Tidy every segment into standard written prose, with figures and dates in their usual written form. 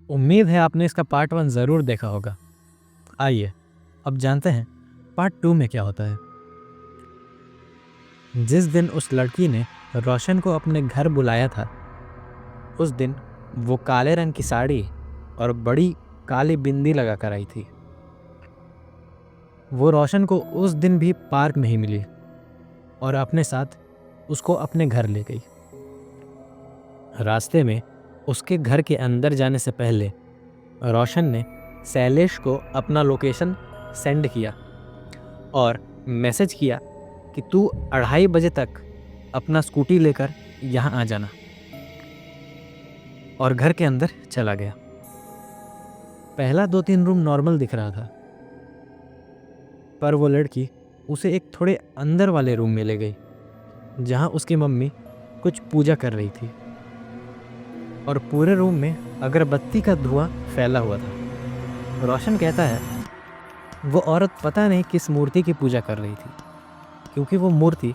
उम्मीद है आपने इसका पार्ट 1 ज़रूर देखा होगा। आइए अब जानते हैं पार्ट 2 में क्या होता है। जिस दिन उस लड़की ने रोशन को अपने घर बुलाया था, उस दिन वो काले रंग की साड़ी और बड़ी काली बिंदी लगा कर आई थी। वो रोशन को उस दिन भी पार्क में ही मिली और अपने साथ उसको अपने घर ले गई। रास्ते में उसके घर के अंदर जाने से पहले रोशन ने शैलेश को अपना लोकेशन सेंड किया और मैसेज किया कि तू 2:30 बजे तक अपना स्कूटी लेकर यहाँ आ जाना, और घर के अंदर चला गया। पहला 2-3 रूम नॉर्मल दिख रहा था, पर वो लड़की उसे एक थोड़े अंदर वाले रूम में ले गई जहाँ उसकी मम्मी कुछ पूजा कर रही थी, और पूरे रूम में अगरबत्ती का धुआं फैला हुआ था। रोशन कहता है वो औरत पता नहीं किस मूर्ति की पूजा कर रही थी, क्योंकि वो मूर्ति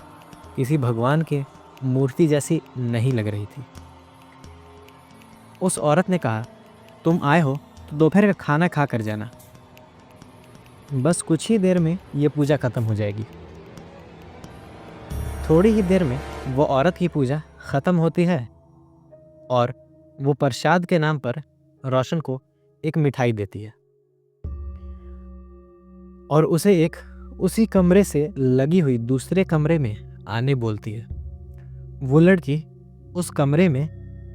किसी भगवान के मूर्ति जैसी नहीं लग रही थी। उस औरत ने कहा, तुम आए हो तो दोपहर का खाना खा कर जाना, बस कुछ ही देर में ये पूजा ख़त्म हो जाएगी। थोड़ी ही देर में वो औरत की पूजा ख़त्म होती है और वो प्रसाद के नाम पर रोशन को एक मिठाई देती है और उसे एक उसी कमरे से लगी हुई दूसरे कमरे में आने बोलती है। वो लड़की उस कमरे में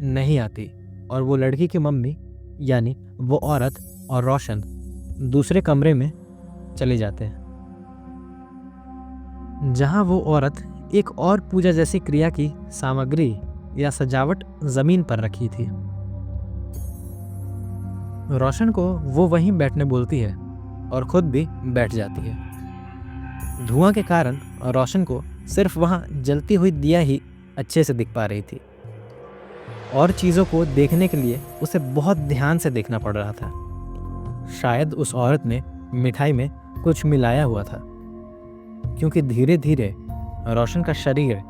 नहीं आती और वो लड़की की मम्मी यानी वो औरत और रोशन दूसरे कमरे में चले जाते हैं, जहां वो औरत एक और पूजा जैसी क्रिया की सामग्री या सजावट जमीन पर रखी थी। रोशन को वो वहीं बैठने बोलती है और खुद भी बैठ जाती है। धुआं के कारण रोशन को सिर्फ वहां जलती हुई दिया ही अच्छे से दिख पा रही थी, और चीज़ों को देखने के लिए उसे बहुत ध्यान से देखना पड़ रहा था। शायद उस औरत ने मिठाई में कुछ मिलाया हुआ था, क्योंकि धीरे धीरे रोशन का शरीर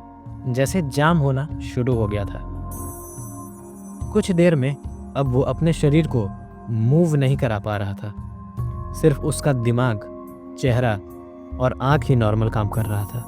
जैसे जाम होना शुरू हो गया था। कुछ देर में अब वो अपने शरीर को मूव नहीं करा पा रहा था, सिर्फ उसका दिमाग, चेहरा और आँख ही नॉर्मल काम कर रहा था।